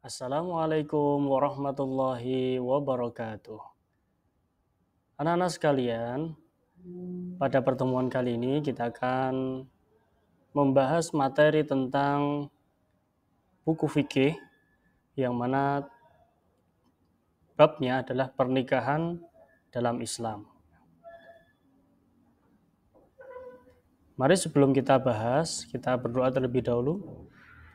Assalamualaikum warahmatullahi wabarakatuh. Anak-anak sekalian, pada pertemuan kali ini kita akan membahas materi tentang buku fikih yang mana babnya adalah pernikahan dalam Islam. Mari sebelum kita bahas, kita berdoa terlebih dahulu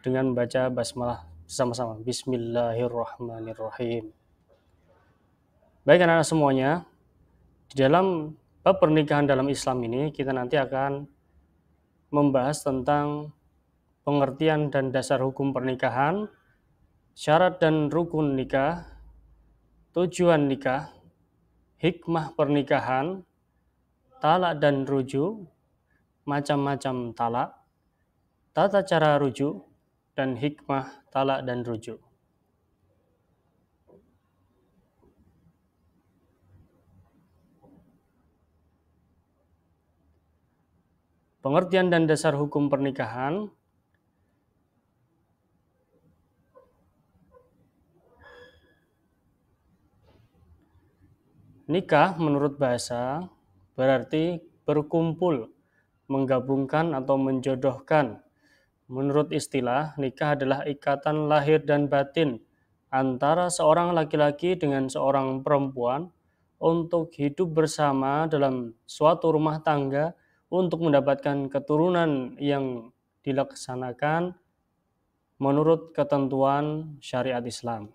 dengan membaca basmalah bersama-sama. Bismillahirrahmanirrahim. Baik anak-anak semuanya, di dalam bab pernikahan dalam Islam ini kita nanti akan membahas tentang pengertian dan dasar hukum pernikahan, syarat dan rukun nikah, tujuan nikah, hikmah pernikahan, talak dan rujuk, macam-macam talak, tata cara rujuk, dan hikmah talak dan rujuk. Pengertian dan dasar hukum pernikahan. Nikah menurut bahasa berarti berkumpul, menggabungkan atau menjodohkan. Menurut istilah, nikah adalah ikatan lahir dan batin antara seorang laki-laki dengan seorang perempuan untuk hidup bersama dalam suatu rumah tangga untuk mendapatkan keturunan yang dilaksanakan menurut ketentuan syariat Islam.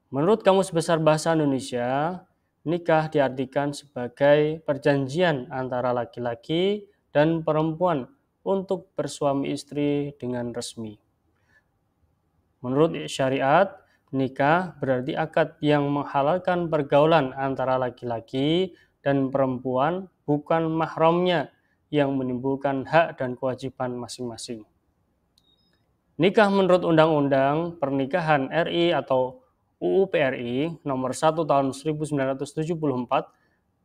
Menurut Kamus Besar Bahasa Indonesia, nikah diartikan sebagai perjanjian antara laki-laki dan perempuan untuk bersuami istri dengan resmi. Menurut syariat, nikah berarti akad yang menghalalkan pergaulan antara laki-laki dan perempuan bukan mahramnya yang menimbulkan hak dan kewajiban masing-masing. Nikah menurut Undang-Undang Pernikahan RI atau UU PRI nomor 1 tahun 1974,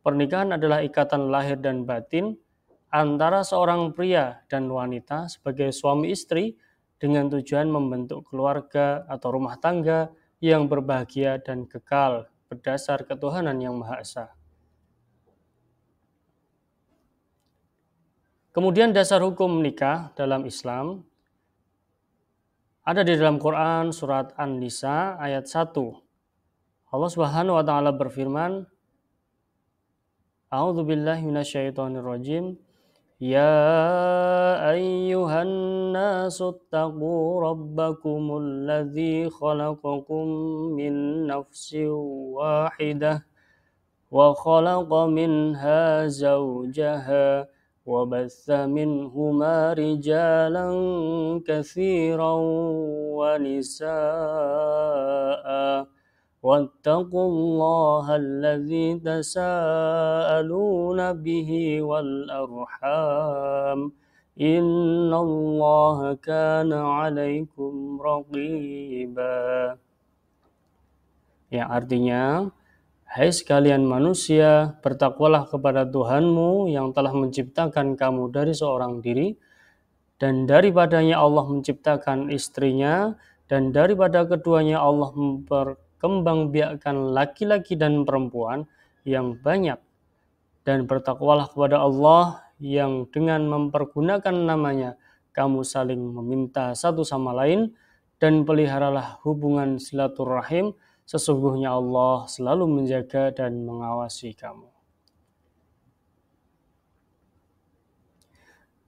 pernikahan adalah ikatan lahir dan batin antara seorang pria dan wanita sebagai suami istri dengan tujuan membentuk keluarga atau rumah tangga yang berbahagia dan kekal berdasar ketuhanan yang Maha Esa. Kemudian dasar hukum nikah dalam Islam ada di dalam Quran surat An-Nisa ayat 1. Allah Subhanahu wa taala berfirman, A'udzu billahi minasyaitonir rajim. Ya ayyuhan nasu taqu rabbakumul ladzi khalaqakum min nafsin wahidah wa khalaqa minha zawjaha وبث منهما رجالا كثيرا ونساء واتقوا الله الذي تساءلون به والأرحام إن الله كان عليكم رقيبا. Yang artinya, hai sekalian manusia, bertakwalah kepada Tuhanmu yang telah menciptakan kamu dari seorang diri, dan daripadanya Allah menciptakan istrinya, dan daripada keduanya Allah memperkembangbiakkan laki-laki dan perempuan yang banyak. Dan bertakwalah kepada Allah yang dengan mempergunakan namanya kamu saling meminta satu sama lain, dan peliharalah hubungan silaturahim. Sesungguhnya Allah selalu menjaga dan mengawasi kamu.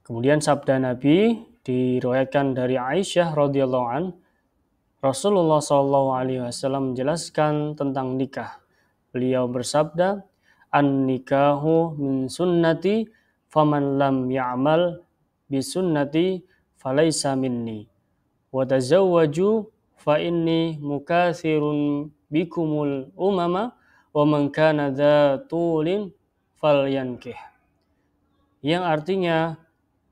Kemudian sabda Nabi diriwayatkan dari Aisyah radhiyallahu an, Rasulullah SAW menjelaskan tentang nikah. Beliau bersabda, "An-nikahu min sunnati, faman lam ya'mal bi sunnati falaysa minni. Wa tazawwaju fa inni mukatsirun bikumul umama wa man kana dza tulin falyankih." Yang artinya,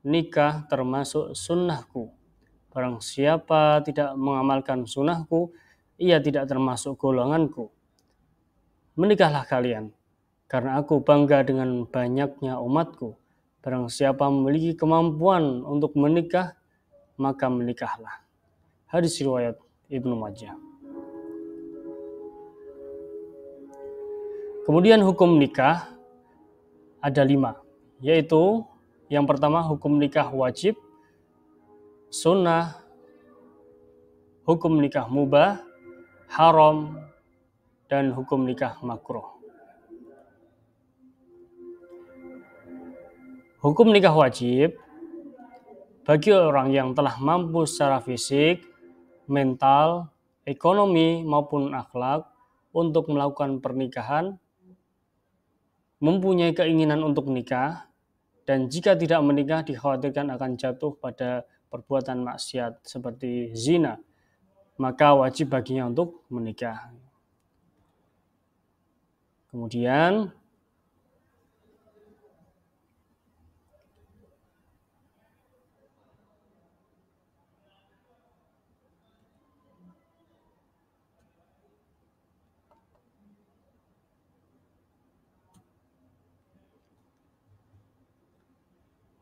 nikah termasuk sunnahku. Barang siapa tidak mengamalkan sunnahku, ia tidak termasuk golonganku. Menikahlah kalian, karena aku bangga dengan banyaknya umatku. Barang siapa memiliki kemampuan untuk menikah, maka menikahlah. Hadis riwayat Ibnu Majah. Kemudian hukum nikah ada 5, yaitu yang pertama hukum nikah wajib, sunnah, hukum nikah mubah, haram, dan hukum nikah makruh. Hukum nikah wajib bagi orang yang telah mampu secara fisik, mental, ekonomi, maupun akhlak untuk melakukan pernikahan, mempunyai keinginan untuk menikah, dan jika tidak menikah dikhawatirkan akan jatuh pada perbuatan maksiat seperti zina, maka wajib baginya untuk menikah. Kemudian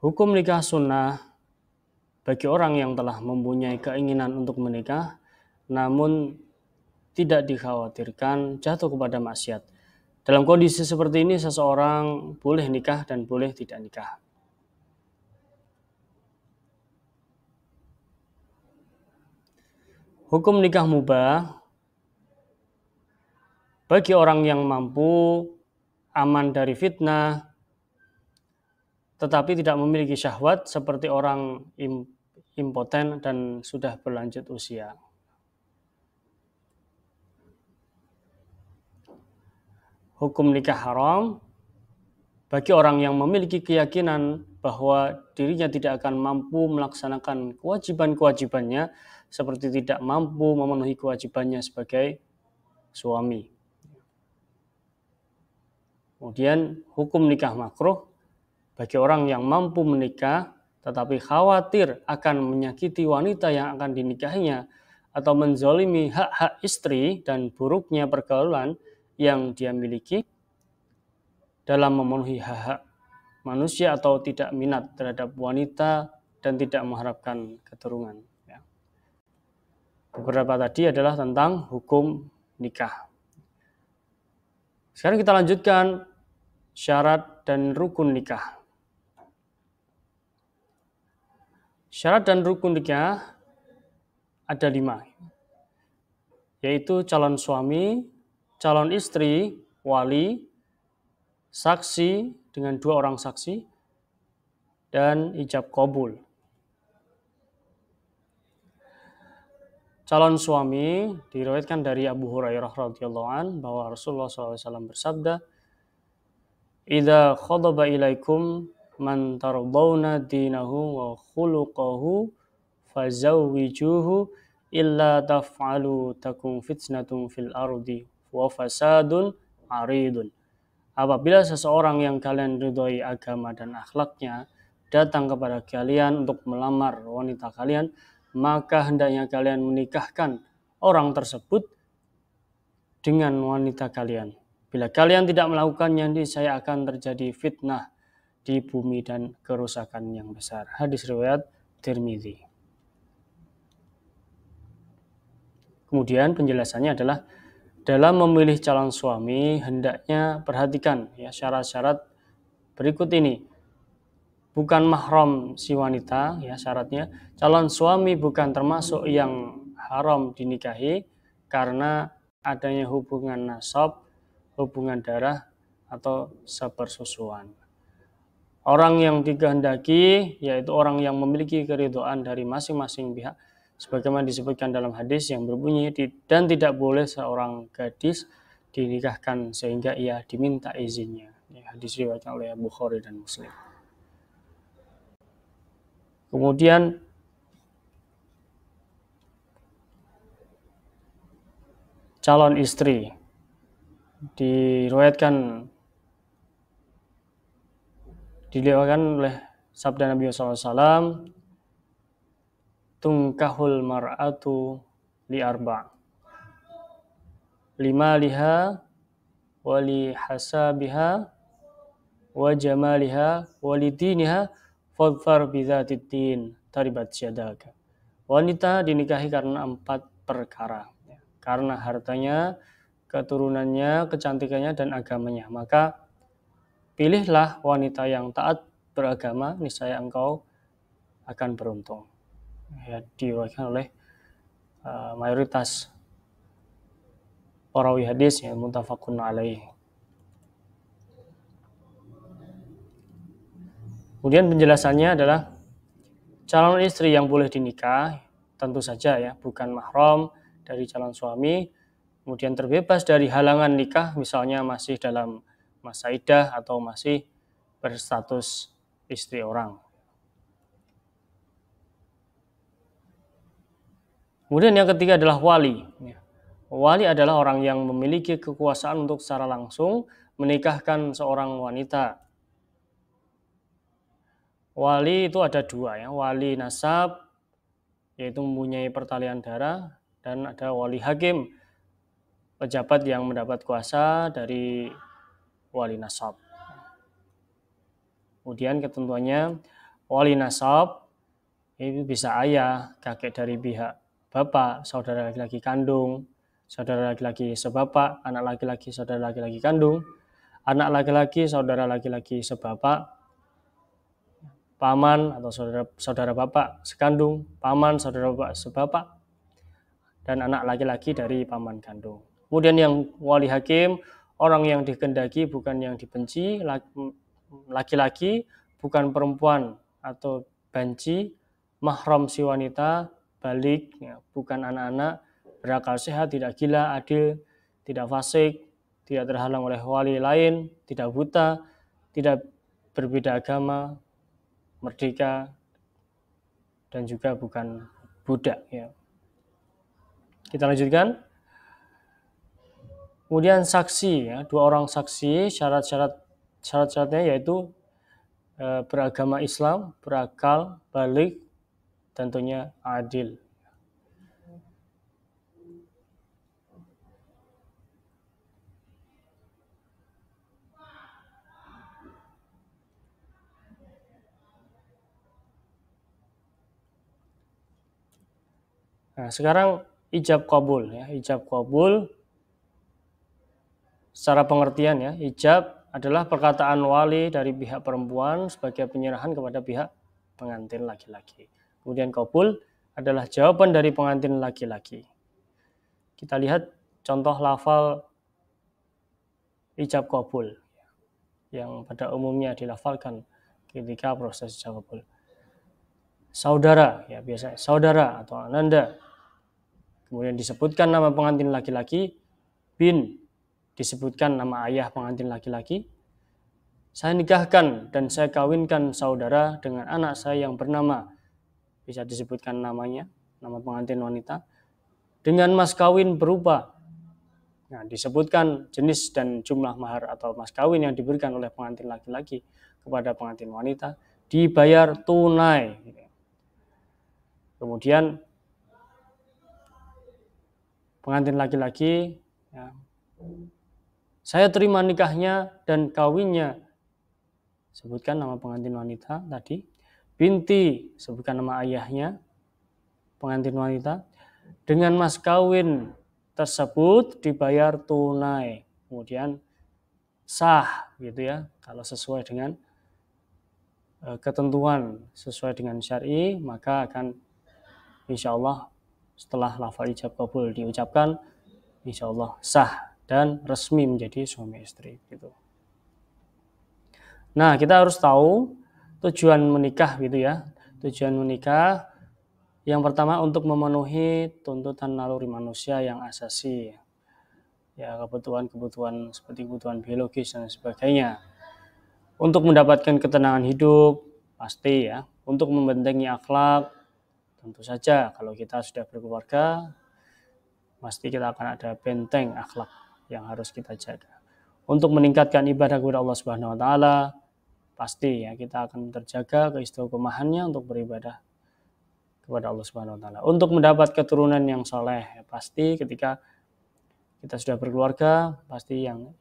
hukum nikah sunnah bagi orang yang telah mempunyai keinginan untuk menikah, namun tidak dikhawatirkan jatuh kepada maksiat. Dalam kondisi seperti ini, seseorang boleh nikah dan boleh tidak nikah. Hukum nikah mubah bagi orang yang mampu, aman dari fitnah, tetapi tidak memiliki syahwat seperti orang impoten dan sudah berlanjut usia. Hukum nikah haram bagi orang yang memiliki keyakinan bahwa dirinya tidak akan mampu melaksanakan kewajiban-kewajibannya seperti tidak mampu memenuhi kewajibannya sebagai suami. Kemudian hukum nikah makruh bagi orang yang mampu menikah tetapi khawatir akan menyakiti wanita yang akan dinikahinya atau menzalimi hak-hak istri dan buruknya pergaulan yang dia miliki dalam memenuhi hak-hak manusia atau tidak minat terhadap wanita dan tidak mengharapkan keturunan. Beberapa tadi adalah tentang hukum nikah. Sekarang kita lanjutkan syarat dan rukun nikah. Syarat dan rukun nikah ada 5, yaitu calon suami, calon istri, wali, saksi dengan 2 orang saksi, dan ijab qabul. Calon suami diriwayatkan dari Abu Hurairah radhiyallahu an bahwa Rasulullah SAW bersabda, "Idza khadaba ilaikum man tardawna dinahu wa khuluquhu fazawwijuhu illa taf'alu takum fitnatun fil ardi wa fasadun aridun." Apabila seseorang yang kalian ridhoi agama dan akhlaknya datang kepada kalian untuk melamar wanita kalian, maka hendaknya kalian menikahkan orang tersebut dengan wanita kalian. Bila kalian tidak melakukannya, niscaya akan terjadi fitnah di bumi dan kerusakan yang besar. Hadis riwayat Tirmidzi. Kemudian penjelasannya adalah dalam memilih calon suami hendaknya perhatikan syarat-syarat berikut ini. Bukan mahram si wanita, syaratnya calon suami bukan termasuk yang haram dinikahi karena adanya hubungan nasab, hubungan darah atau sepersusuan. Orang yang dikehendaki yaitu orang yang memiliki keridhaan dari masing-masing pihak, sebagaimana disebutkan dalam hadis yang berbunyi, dan tidak boleh seorang gadis dinikahkan sehingga ia diminta izinnya. Hadis riwayat oleh Bukhari dan Muslim. Kemudian calon istri diriwayatkan oleh sabda Nabi SAW, tungkahul mar'atu li arba' limaliha wali hasabiha wa jamaliha wali diniha fadfar bidzatid din taribat syadaka. Wanita dinikahi karena 4 perkara. Karena hartanya, keturunannya, kecantikannya, dan agamanya. Maka pilihlah wanita yang taat beragama, niscaya engkau akan beruntung. Ya, diriwayatkan oleh mayoritas perawi hadis yang muttafaqun alaih. Kemudian penjelasannya adalah calon istri yang boleh dinikah tentu saja ya bukan mahram dari calon suami, kemudian terbebas dari halangan nikah, misalnya masih dalam masa iddah atau masih berstatus istri orang. Kemudian yang ketiga adalah wali. Wali adalah orang yang memiliki kekuasaan untuk secara langsung menikahkan seorang wanita. Wali itu ada dua ya, wali nasab yaitu mempunyai pertalian darah, dan ada wali hakim, pejabat yang mendapat kuasa dari wali nasab. Kemudian ketentuannya wali nasab itu bisa ayah, kakek dari pihak bapak, saudara laki-laki kandung, saudara laki-laki sebapak, anak laki-laki saudara laki-laki kandung, anak laki-laki saudara laki-laki sebapak, paman atau saudara bapak sekandung, paman saudara bapak sebapak, dan anak laki-laki dari paman kandung. Kemudian yang wali hakim, orang yang dikehendaki bukan yang dibenci, laki-laki bukan perempuan atau banci, mahram si wanita, balik, ya, bukan anak-anak, berakal sehat, tidak gila, adil, tidak fasik, tidak terhalang oleh wali lain, tidak buta, tidak berbeda agama, merdeka, dan juga bukan budak. Ya. Kita lanjutkan. Kemudian saksi, ya, dua orang saksi, syarat-syaratnya yaitu beragama Islam, berakal, balik, tentunya adil. Nah, sekarang ijab qabul ya. Ijab qabul secara pengertian ya, ijab adalah perkataan wali dari pihak perempuan sebagai penyerahan kepada pihak pengantin laki-laki. Kemudian qabul adalah jawaban dari pengantin laki-laki. Kita lihat contoh lafal ijab qabul yang pada umumnya dilafalkan ketika proses ijab qabul. Saudara, ya biasa saudara atau ananda. Kemudian disebutkan nama pengantin laki-laki, bin, disebutkan nama ayah pengantin laki-laki. Saya nikahkan dan saya kawinkan saudara dengan anak saya yang bernama, bisa disebutkan namanya, nama pengantin wanita, dengan mas kawin berupa. Nah, disebutkan jenis dan jumlah mahar atau mas kawin yang diberikan oleh pengantin laki-laki kepada pengantin wanita, dibayar tunai. Kemudian pengantin laki-laki, ya, saya terima nikahnya dan kawinnya. Sebutkan nama pengantin wanita tadi. Binti, sebutkan nama ayahnya, pengantin wanita. Dengan mas kawin tersebut dibayar tunai. Kemudian sah gitu ya. Kalau sesuai dengan ketentuan, sesuai dengan syar'i, maka akan insya Allah setelah lafal ijab qabul diucapkan, insya Allah sah dan resmi menjadi suami istri gitu. Nah, kita harus tahu tujuan menikah gitu ya. Tujuan menikah yang pertama untuk memenuhi tuntutan naluri manusia yang asasi. Ya, kebutuhan-kebutuhan seperti kebutuhan biologis dan sebagainya. Untuk mendapatkan ketenangan hidup pasti ya, untuk membentengi akhlak. Tentu saja kalau kita sudah berkeluarga, pasti kita akan ada benteng akhlak yang harus kita jaga. Untuk meningkatkan ibadah kepada Allah Subhanahu wa taala, pasti ya kita akan terjaga keistiqomahannya untuk beribadah kepada Allah Subhanahu wa taala. Untuk mendapat keturunan yang saleh, ya, pasti ketika kita sudah berkeluarga, pasti yang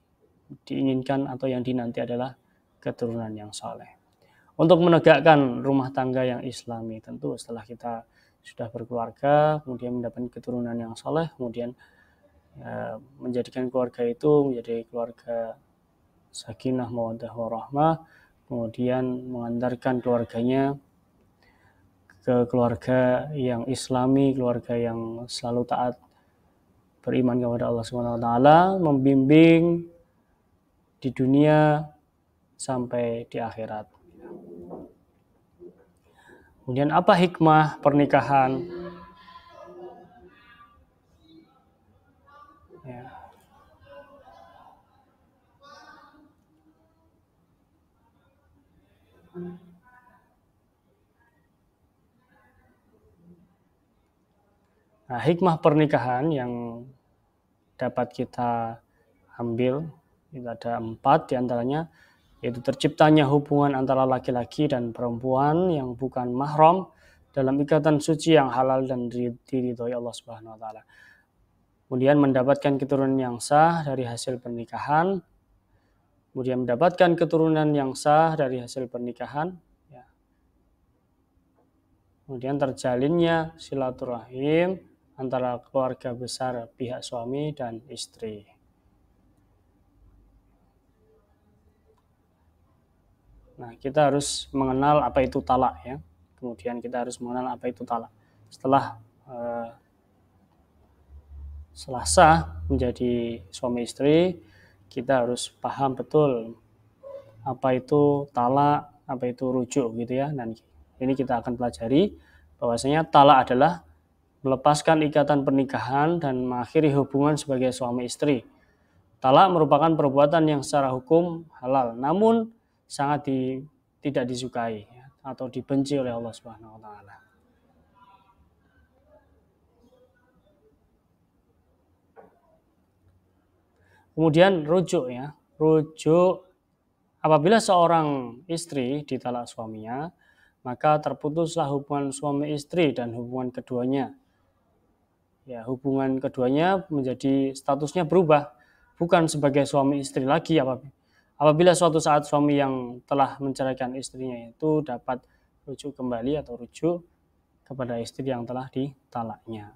diinginkan atau yang dinanti adalah keturunan yang saleh. Untuk menegakkan rumah tangga yang islami, tentu setelah kita sudah berkeluarga, kemudian mendapatkan keturunan yang saleh, kemudian menjadikan keluarga itu menjadi keluarga sakinah, mawaddah, warahmah, kemudian mengantarkan keluarganya ke keluarga yang islami, keluarga yang selalu taat beriman kepada Allah Subhanahu wa taala, membimbing di dunia sampai di akhirat. Kemudian apa hikmah pernikahan? Ya. Nah, hikmah pernikahan yang dapat kita ambil itu ada 4 diantaranya, yaitu terciptanya hubungan antara laki-laki dan perempuan yang bukan mahram dalam ikatan suci yang halal dan diridhoi Allah Subhanahu wa taala. Kemudian mendapatkan keturunan yang sah dari hasil pernikahan, kemudian mendapatkan keturunan yang sah dari hasil pernikahan, ya. Kemudian terjalinnya silaturahim antara keluarga besar pihak suami dan istri. Nah, kita harus mengenal apa itu talak ya. Kemudian kita harus mengenal apa itu talak. Setelah sah menjadi suami istri, kita harus paham betul apa itu talak, apa itu rujuk gitu ya. Dan ini kita akan pelajari bahwasanya talak adalah melepaskan ikatan pernikahan dan mengakhiri hubungan sebagai suami istri. Talak merupakan perbuatan yang secara hukum halal, namun sangat tidak disukai ya, atau dibenci oleh Allah Subhanahu wa taala. Kemudian rujuk ya. Rujuk apabila seorang istri ditalak suaminya, maka terputuslah hubungan suami istri dan hubungan keduanya. Ya, hubungan keduanya menjadi statusnya berubah, bukan sebagai suami istri lagi. Apabila suatu saat suami yang telah menceraikan istrinya itu dapat rujuk kembali atau rujuk kepada istri yang telah ditalaknya.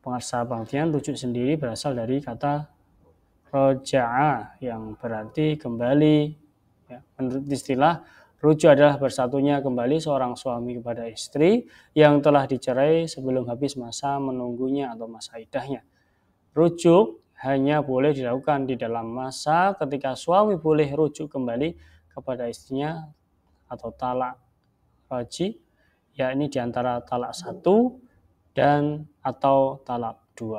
Pengertian rujuk sendiri berasal dari kata roja'a yang berarti kembali. Ya, menurut istilah, rujuk adalah bersatunya kembali seorang suami kepada istri yang telah dicerai sebelum habis masa menunggunya atau masa iddahnya. Rujuk hanya boleh dilakukan di dalam masa ketika suami boleh rujuk kembali kepada istrinya atau talak raji, yakni di antara talak 1 dan atau talak 2.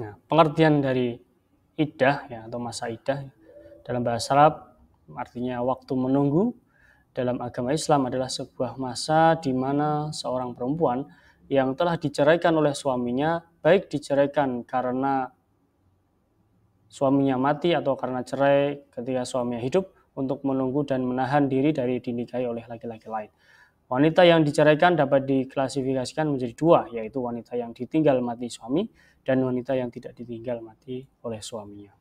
Nah, pengertian dari iddah ya, atau masa iddah dalam bahasa Arab artinya waktu menunggu. Dalam agama Islam adalah sebuah masa di mana seorang perempuan yang telah diceraikan oleh suaminya, baik diceraikan karena suaminya mati atau karena cerai ketika suaminya hidup, untuk menunggu dan menahan diri dari dinikahi oleh laki-laki lain. Wanita yang diceraikan dapat diklasifikasikan menjadi 2, yaitu wanita yang ditinggal mati suami dan wanita yang tidak ditinggal mati oleh suaminya.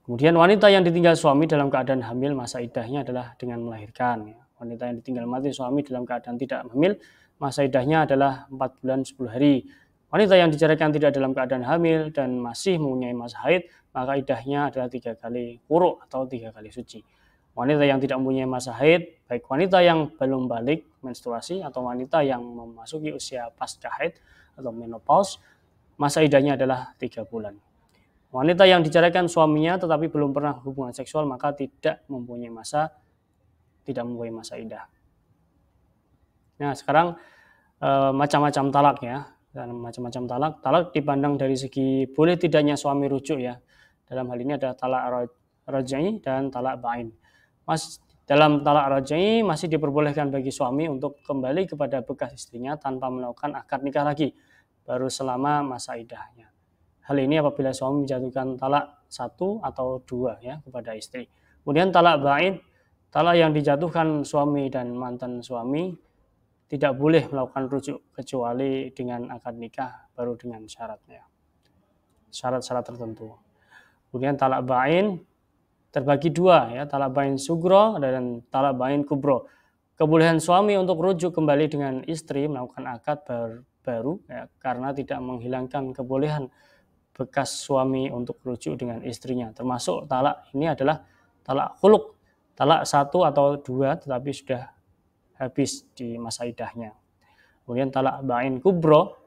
Kemudian wanita yang ditinggal suami dalam keadaan hamil, masa iddahnya adalah dengan melahirkan. Wanita yang ditinggal mati suami dalam keadaan tidak hamil, masa iddahnya adalah 4 bulan 10 hari. Wanita yang diceraikan tidak dalam keadaan hamil dan masih mempunyai masa haid, maka iddahnya adalah 3 kali quru atau 3 kali suci. Wanita yang tidak mempunyai masa haid, baik wanita yang belum balik menstruasi atau wanita yang memasuki usia pasca haid atau menopause, masa iddahnya adalah 3 bulan. Wanita yang diceraikan suaminya tetapi belum pernah hubungan seksual maka tidak mempunyai masa iddah. Nah, sekarang macam-macam talak ya. Macam-macam talak. Talak dipandang dari segi boleh tidaknya suami rujuk ya. Dalam hal ini ada talak raj'i dan talak ba'in. Dalam talak raj'i masih diperbolehkan bagi suami untuk kembali kepada bekas istrinya tanpa melakukan akad nikah lagi, baru selama masa iddahnya. Hal ini apabila suami menjatuhkan talak 1 atau 2 ya kepada istri. Kemudian talak ba'in, talak yang dijatuhkan suami dan mantan suami tidak boleh melakukan rujuk kecuali dengan akad nikah, baru dengan syaratnya. Syarat-syarat tertentu. Kemudian talak bain terbagi dua, ya, talak bain sugro dan talak bain kubro. Kebolehan suami untuk rujuk kembali dengan istri melakukan akad baru, ya, karena tidak menghilangkan kebolehan bekas suami untuk rujuk dengan istrinya. Termasuk talak ini adalah talak khuluk, talak satu atau dua tetapi sudah habis di masa iddahnya. Kemudian talak bain kubro.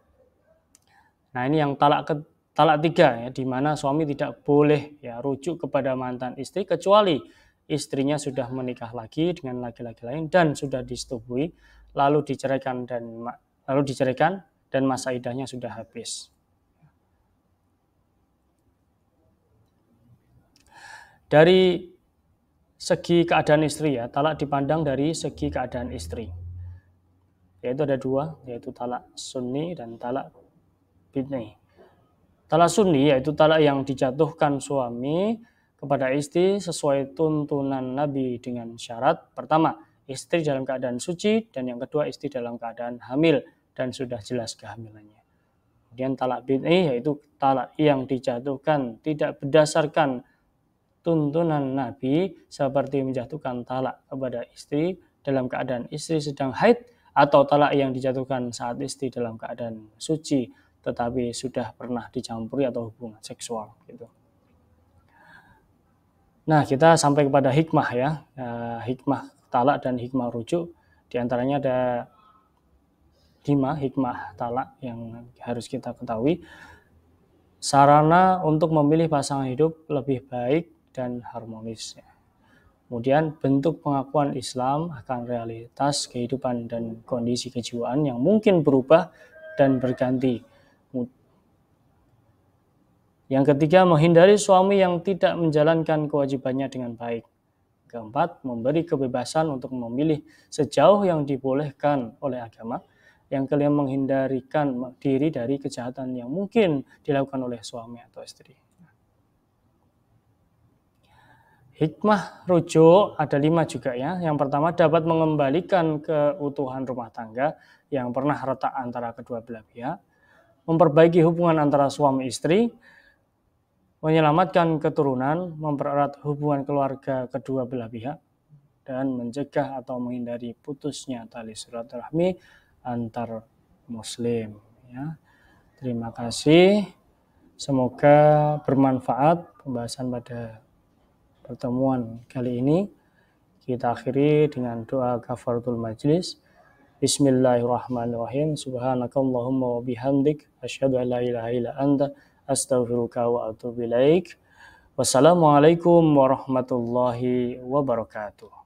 Nah, ini yang talak tiga, ya, di mana suami tidak boleh, ya, rujuk kepada mantan istri kecuali istrinya sudah menikah lagi dengan laki-laki lain dan sudah disetubui, lalu diceraikan dan masa iddahnya sudah habis. Dari segi keadaan istri, ya, talak dipandang dari segi keadaan istri. Yaitu ada dua, yaitu talak sunni dan talak bid'ah. Talak sunni yaitu talak yang dijatuhkan suami kepada istri sesuai tuntunan Nabi dengan syarat: pertama, istri dalam keadaan suci, dan yang kedua, istri dalam keadaan hamil dan sudah jelas kehamilannya. Kemudian talak bid'ah yaitu talak yang dijatuhkan tidak berdasarkan tuntunan Nabi, seperti menjatuhkan talak kepada istri dalam keadaan istri sedang haid, atau talak yang dijatuhkan saat istri dalam keadaan suci tetapi sudah pernah dicampuri atau hubungan seksual, gitu. Nah, kita sampai kepada hikmah, ya, hikmah talak dan hikmah rujuk. Di antaranya ada 5 hikmah talak yang harus kita ketahui. Sarana untuk memilih pasangan hidup lebih baik dan harmonis. Kemudian bentuk pengakuan Islam akan realitas kehidupan dan kondisi kejiwaan yang mungkin berubah dan berganti. Yang ketiga, menghindari suami yang tidak menjalankan kewajibannya dengan baik. Keempat, memberi kebebasan untuk memilih sejauh yang dibolehkan oleh agama. Yang kelima, menghindarkan diri dari kejahatan yang mungkin dilakukan oleh suami atau istri. Hikmah rujuk ada 5 juga, ya. Yang pertama, dapat mengembalikan keutuhan rumah tangga yang pernah retak antara kedua belah pihak, memperbaiki hubungan antara suami istri, menyelamatkan keturunan, mempererat hubungan keluarga kedua belah pihak, dan mencegah atau menghindari putusnya tali silaturahmi antar muslim, ya. Terima kasih. Semoga bermanfaat pembahasan pada pertemuan kali ini. Kita akhiri dengan doa kafaratul majlis. Bismillahirrahmanirrahim. Subhanakallahumma wa bihamdik asyhadu an la ilaha illa anta astaghfiruka wa atubu ilaik. Wassalamualaikum warahmatullahi wabarakatuh.